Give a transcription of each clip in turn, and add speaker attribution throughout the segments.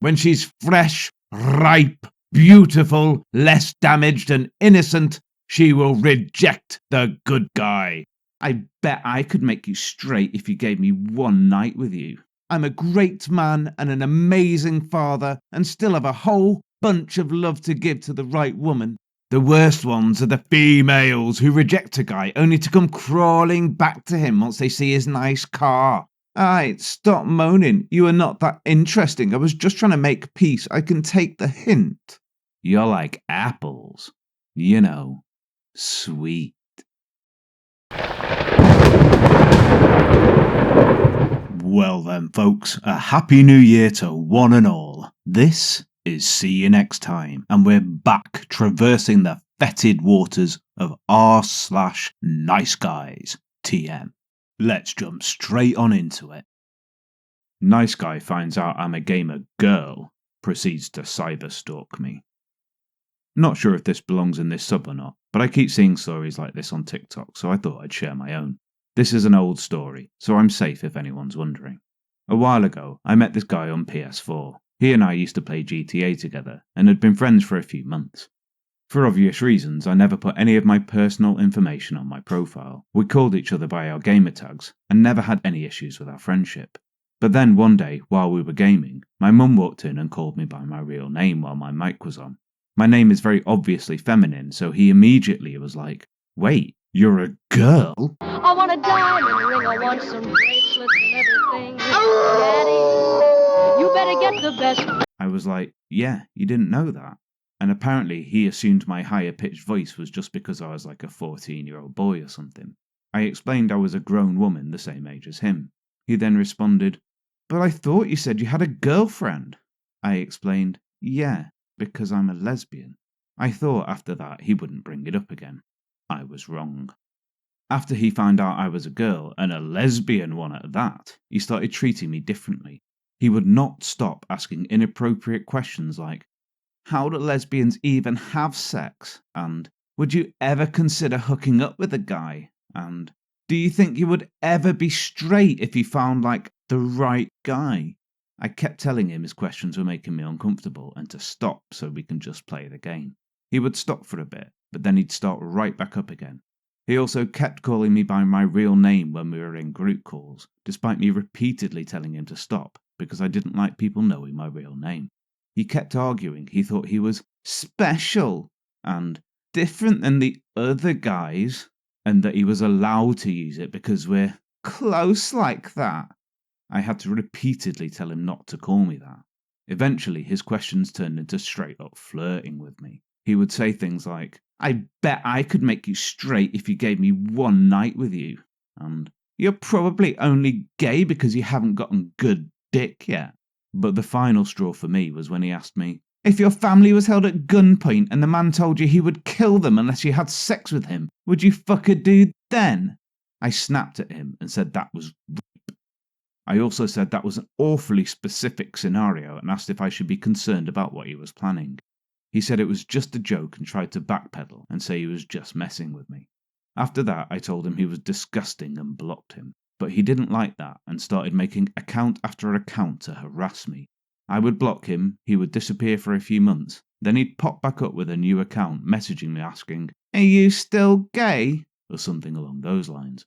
Speaker 1: When she's fresh, ripe, beautiful, less damaged and innocent, she will reject the good guy. I bet I could make you straight if you gave me one night with you. I'm a great man and an amazing father and still have a whole bunch of love to give to the right woman. The worst ones are the females who reject a guy only to come crawling back to him once they see his nice car. Aight, stop moaning. You are not that interesting. I was just trying to make peace. I can take the hint. You're like apples. You know, sweet. Well then, folks, a happy new year to one and all. This is See You Next Time, and we're back traversing the fetid waters of r/NiceGuys TM. Let's jump straight on into it. Nice Guy finds out I'm a gamer girl, proceeds to cyberstalk me. Not sure if this belongs in this sub or not, but I keep seeing stories like this on TikTok, so I thought I'd share my own. This is an old story, so I'm safe if anyone's wondering. A while ago, I met this guy on PS4. He and I used to play GTA together, and had been friends for a few months. For obvious reasons, I never put any of my personal information on my profile. We called each other by our gamer tags, and never had any issues with our friendship. But then one day, while we were gaming, my mum walked in and called me by my real name while my mic was on. My name is very obviously feminine, so he immediately was like, "Wait, you're a girl?"
Speaker 2: I want a diamond ring, I want some bracelets and everything. Daddy, you better get the best.
Speaker 1: I was like, "Yeah, you didn't know that." And apparently he assumed my higher pitched voice was just because I was like a 14-year-old boy or something. I explained I was a grown woman the same age as him. He then responded, "But I thought you said you had a girlfriend." I explained, "Yeah, because I'm a lesbian." I thought after that he wouldn't bring it up again. I was wrong. After he found out I was a girl, and a lesbian one at that, he started treating me differently. He would not stop asking inappropriate questions like, "How do lesbians even have sex?" and "Would you ever consider hooking up with a guy?" and "Do you think you would ever be straight if you found, like, the right guy?" I kept telling him his questions were making me uncomfortable and to stop so we can just play the game. He would stop for a bit, but then he'd start right back up again. He also kept calling me by my real name when we were in group calls, despite me repeatedly telling him to stop because I didn't like people knowing my real name. He kept arguing he thought he was special and different than the other guys, and that he was allowed to use it because we're close like that. I had to repeatedly tell him not to call me that. Eventually, his questions turned into straight up flirting with me. He would say things like, "I bet I could make you straight if you gave me one night with you," and "You're probably only gay because you haven't gotten good dick yet." But the final straw for me was when he asked me, "If your family was held at gunpoint and the man told you he would kill them unless you had sex with him, would you fuck a dude then?" I snapped at him and said that was rape. I also said that was an awfully specific scenario and asked if I should be concerned about what he was planning. He said it was just a joke and tried to backpedal and say he was just messing with me. After that, I told him he was disgusting and blocked him. But he didn't like that and started making account after account to harass me. I would block him, he would disappear for a few months, then he'd pop back up with a new account messaging me asking, "Are you still gay?" or something along those lines.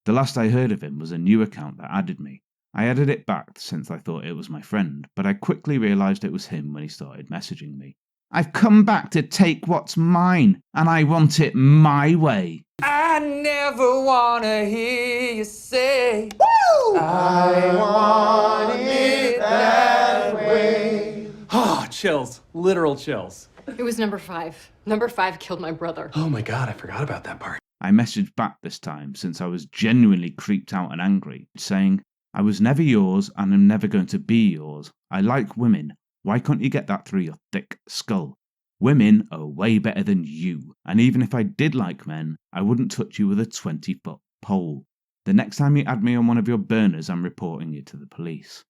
Speaker 1: The last I heard of him was a new account that added me. I added it back since I thought it was my friend, but I quickly realised it was him when he started messaging me. "I've come back to take what's mine, and I want it my way."
Speaker 3: I never wanna hear you say, woo! I want it that way. Oh, chills. Literal chills.
Speaker 4: It was number 5. Number 5 killed my brother.
Speaker 3: Oh my god, I forgot about that part.
Speaker 1: I messaged back this time since I was genuinely creeped out and angry, saying, "I was never yours and am never going to be yours. I like women. Why can't you get that through your thick skull? Women are way better than you, and even if I did like men, I wouldn't touch you with a 20-foot pole. The next time you add me on one of your burners, I'm reporting you to the police."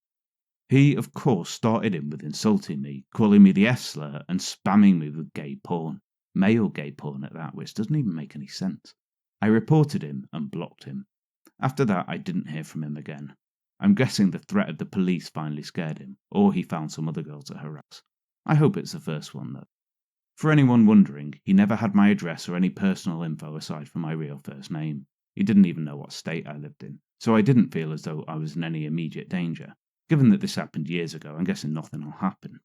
Speaker 1: He, of course, started in with insulting me, calling me the S-slur and spamming me with gay porn. Male gay porn at that, which doesn't even make any sense. I reported him and blocked him. After that, I didn't hear from him again. I'm guessing the threat of the police finally scared him, or he found some other girl to harass. I hope it's the first one, though. For anyone wondering, he never had my address or any personal info aside from my real first name. He didn't even know what state I lived in, so I didn't feel as though I was in any immediate danger. Given that this happened years ago, I'm guessing nothing will happen.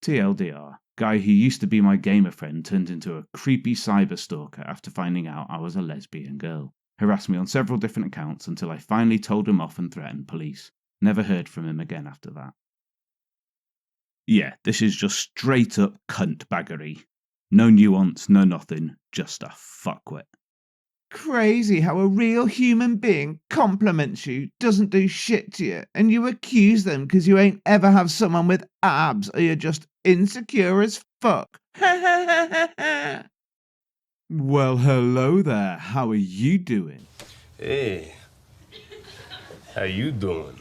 Speaker 1: TLDR, guy who used to be my gamer friend turned into a creepy cyber stalker after finding out I was a lesbian girl. Harassed me on several different accounts until I finally told him off and threatened police. Never heard from him again after that. Yeah, this is just straight up cunt baggery. No nuance, no nothing, just a fuckwit.
Speaker 5: Crazy how a real human being compliments you, doesn't do shit to you, and you accuse them because you ain't ever have someone with abs or you're just insecure as fuck.
Speaker 1: Well, hello there. How are you doing?
Speaker 6: Hey, how you doing?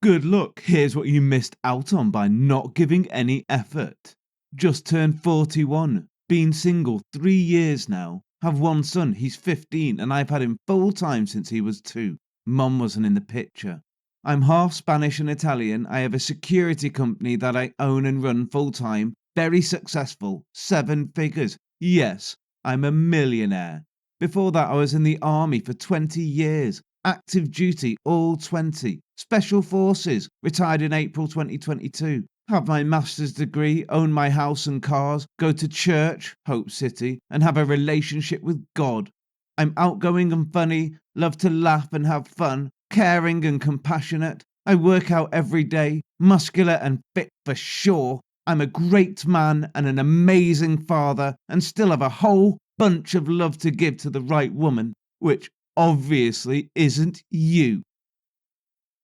Speaker 1: Good luck. Here's what you missed out on by not giving any effort. Just turned 41. Been single 3 years now. Have one son, he's 15, and I've had him full time since he was 2. Mum wasn't in the picture. I'm half Spanish and Italian. I have a security company that I own and run full time. Very successful. 7 figures. Yes, I'm a millionaire. Before that, I was in the army for 20 years. Active duty, all 20. Special Forces, retired in April 2022. Have my master's degree, own my house and cars, go to church, Hope City, and have a relationship with God. I'm outgoing and funny, love to laugh and have fun, caring and compassionate. I work out every day, muscular and fit for sure. I'm a great man and an amazing father, and still have a whole bunch of love to give to the right woman, which obviously isn't you.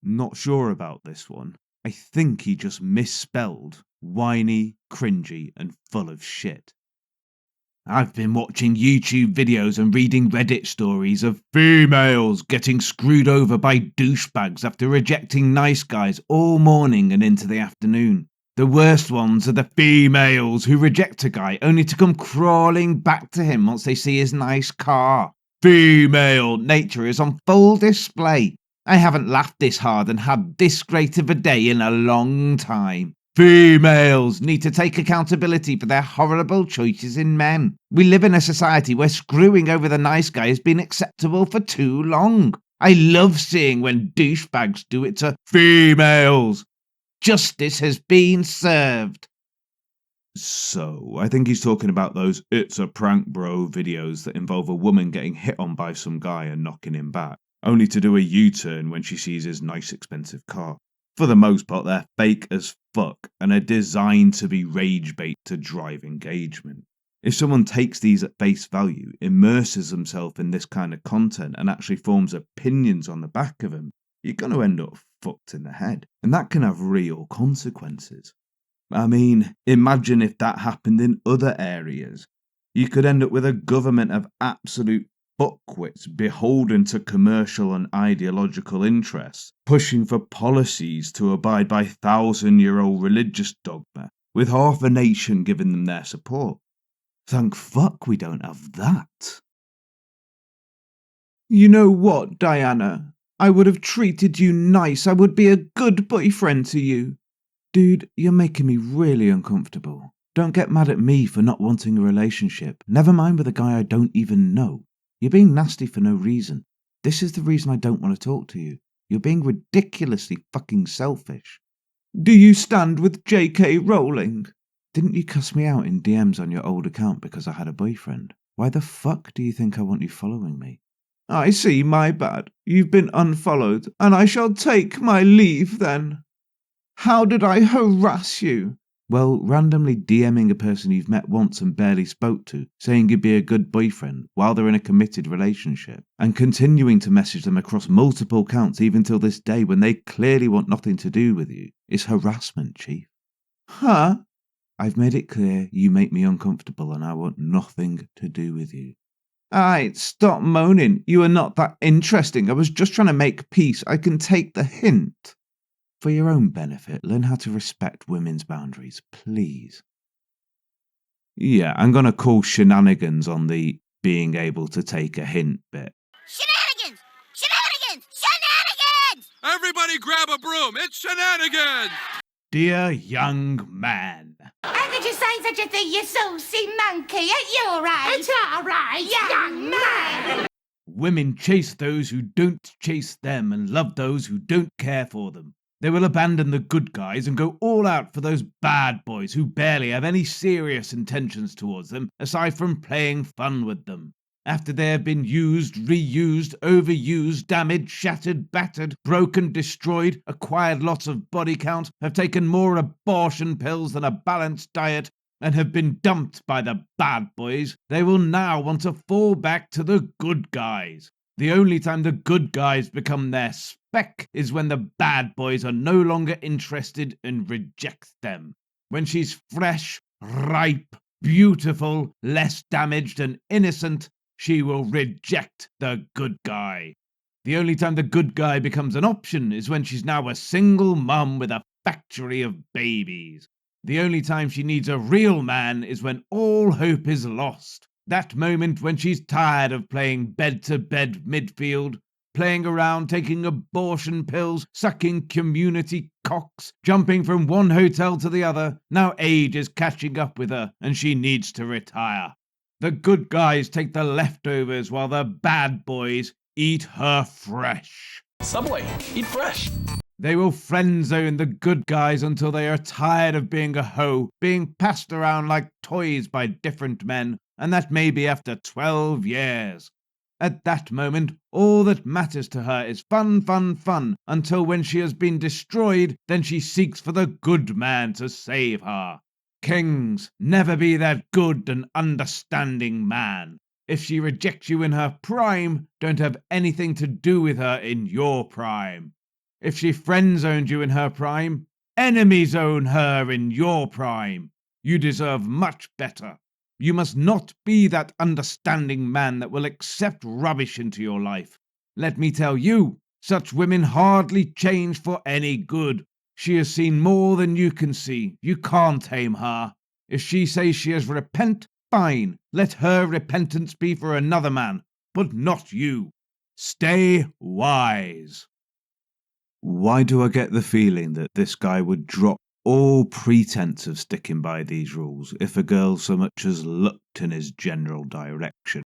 Speaker 1: Not sure about this one. I think he just misspelled whiny, cringy, and full of shit. I've been watching YouTube videos and reading Reddit stories of females getting screwed over by douchebags after rejecting nice guys all morning and into the afternoon. The worst ones are the females who reject a guy only to come crawling back to him once they see his nice car. Female nature is on full display. I haven't laughed this hard and had this great of a day in a long time. Females need to take accountability for their horrible choices in men. We live in a society where screwing over the nice guy has been acceptable for too long. I love seeing when douchebags do it to females. Justice has been served. So, I think he's talking about those "it's a prank bro" videos that involve a woman getting hit on by some guy and knocking him back, only to do a U-turn when she sees his nice expensive car. For the most part, they're fake as fuck and are designed to be rage bait to drive engagement. If someone takes these at face value, immerses themselves in this kind of content and actually forms opinions on the back of them, you're going to end up fucked in the head. And that can have real consequences. I mean, imagine if that happened in other areas. You could end up with a government of absolute fuckwits beholden to commercial and ideological interests, pushing for policies to abide by 1,000-year-old religious dogma, with half a nation giving them their support. Thank fuck we don't have that.
Speaker 5: You know what, Diana? I would have treated you nice. I would be a good boyfriend to you.
Speaker 1: Dude, you're making me really uncomfortable. Don't get mad at me for not wanting a relationship. Never mind with a guy I don't even know. You're being nasty for no reason. This is the reason I don't want to talk to you. You're being ridiculously fucking selfish.
Speaker 5: Do you stand with J.K. Rowling?
Speaker 1: Didn't you cuss me out in DMs on your old account because I had a boyfriend? Why the fuck do you think I want you following me?
Speaker 5: I see, my bad. You've been unfollowed, and I shall take my leave then. How did I harass you?
Speaker 1: Well, randomly DMing a person you've met once and barely spoke to, saying you'd be a good boyfriend while they're in a committed relationship, and continuing to message them across multiple accounts even till this day when they clearly want nothing to do with you, is harassment, Chief.
Speaker 5: Huh?
Speaker 1: I've made it clear you make me uncomfortable and I want nothing to do with you.
Speaker 5: Aight, stop moaning. You are not that interesting. I was just trying to make peace. I can take the hint.
Speaker 1: For your own benefit, learn how to respect women's boundaries, please. Yeah, I'm gonna call shenanigans on the being able to take a hint bit.
Speaker 7: Shenanigans! Shenanigans! Shenanigans! Everybody grab a broom. It's shenanigans.
Speaker 5: Dear young man.
Speaker 8: How could you say such a thing, you saucy monkey, at your age? It's all right, young man.
Speaker 5: Women chase those who don't chase them and love those who don't care for them. They will abandon the good guys and go all out for those bad boys who barely have any serious intentions towards them aside from playing fun with them. After they have been used, reused, overused, damaged, shattered, battered, broken, destroyed, acquired lots of body count, have taken more abortion pills than a balanced diet, and have been dumped by the bad boys, they will now want to fall back to the good guys. The only time the good guys become their spec is when the bad boys are no longer interested and reject them. When she's fresh, ripe, beautiful, less damaged and innocent, she will reject the good guy. The only time the good guy becomes an option is when she's now a single mum with a factory of babies. The only time she needs a real man is when all hope is lost. That moment when she's tired of playing bed-to-bed midfield, playing around, taking abortion pills, sucking community cocks, jumping from one hotel to the other. Now age is catching up with her and she needs to retire. The good guys take the leftovers while the bad boys eat her fresh.
Speaker 3: Subway, eat fresh.
Speaker 5: They will friend zone the good guys until they are tired of being a hoe, being passed around like toys by different men, and that may be after 12 years. At that moment, all that matters to her is fun, fun, fun, until when she has been destroyed, then she seeks for the good man to save her. Kings, never be that good and understanding man. If she rejects you in her prime, don't have anything to do with her in your prime. If she friend-zoned you in her prime, enemy-zone her in your prime. You deserve much better. You must not be that understanding man that will accept rubbish into your life. Let me tell you, such women hardly change for any good. She has seen more than you can see. You can't tame her. If she says she has repent, fine. Let her repentance be for another man, but not you. Stay wise.
Speaker 1: Why do I get the feeling that this guy would drop all pretense of sticking by these rules if a girl so much as looked in his general direction?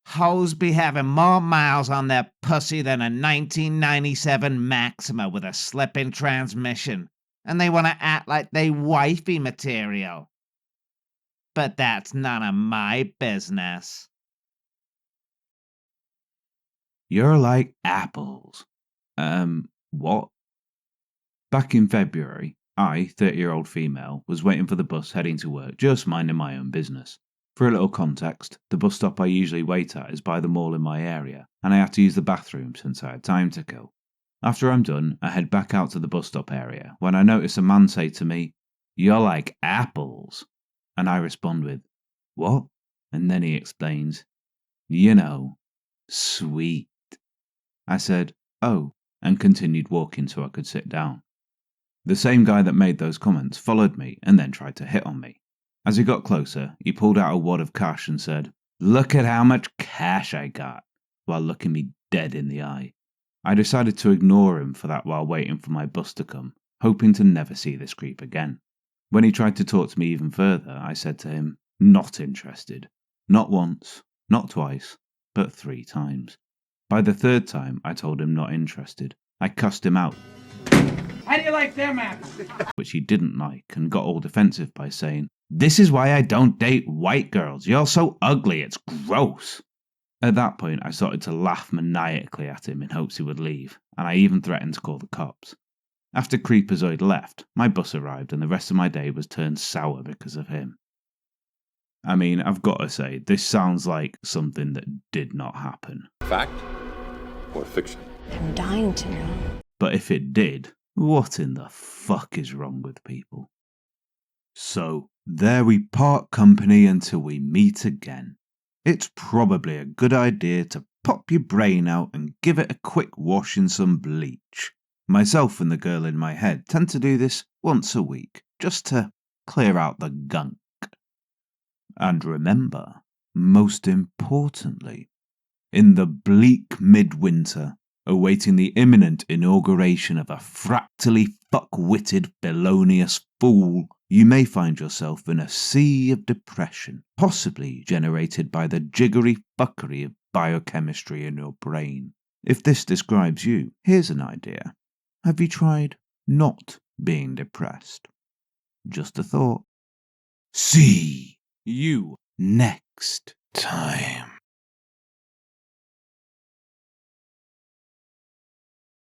Speaker 5: Hoes be having more miles on their pussy than a 1997 Maxima with a slip-in transmission, and they want to act like they wifey material. But that's none of my business.
Speaker 1: You're like apples. What? Back in February, I, 30-year-old female, was waiting for the bus heading to work, just minding my own business. For a little context, the bus stop I usually wait at is by the mall in my area, and I had to use the bathroom since I had time to kill. After I'm done, I head back out to the bus stop area, when I notice a man say to me, "You're like apples." And I respond with, "What?" And then he explains, "You know, sweet." I said, "Oh," and continued walking so I could sit down. The same guy that made those comments followed me and then tried to hit on me. As he got closer, he pulled out a wad of cash and said, "Look at how much cash I got," while looking me dead in the eye. I decided to ignore him for that while waiting for my bus to come, hoping to never see this creep again. When he tried to talk to me even further, I said to him, "Not interested." Not once, not twice, but 3 times. By the 3rd time, I told him not interested. I cussed him out.
Speaker 9: How do you like them apples?
Speaker 1: Which he didn't like and got all defensive by saying, "This is why I don't date white girls. You're so ugly, it's gross." At that point, I started to laugh maniacally at him in hopes he would leave, and I even threatened to call the cops. After Creepazoid left, my bus arrived and the rest of my day was turned sour because of him. I mean, I've got to say, this sounds like something that did not happen.
Speaker 6: Fact or fiction?
Speaker 4: I'm dying to know.
Speaker 1: But if it did, what in the fuck is wrong with people? So, there we part company until we meet again. It's probably a good idea to pop your brain out and give it a quick wash in some bleach. Myself and the girl in my head tend to do this once a week, just to clear out the gunk. And remember, most importantly, in the bleak midwinter awaiting the imminent inauguration of a fractally fuck-witted felonious fool, you may find yourself in a sea of depression, possibly generated by the jiggery fuckery of biochemistry in your brain. If this describes you, here's an idea. Have you tried not being depressed? Just a thought. See you next time.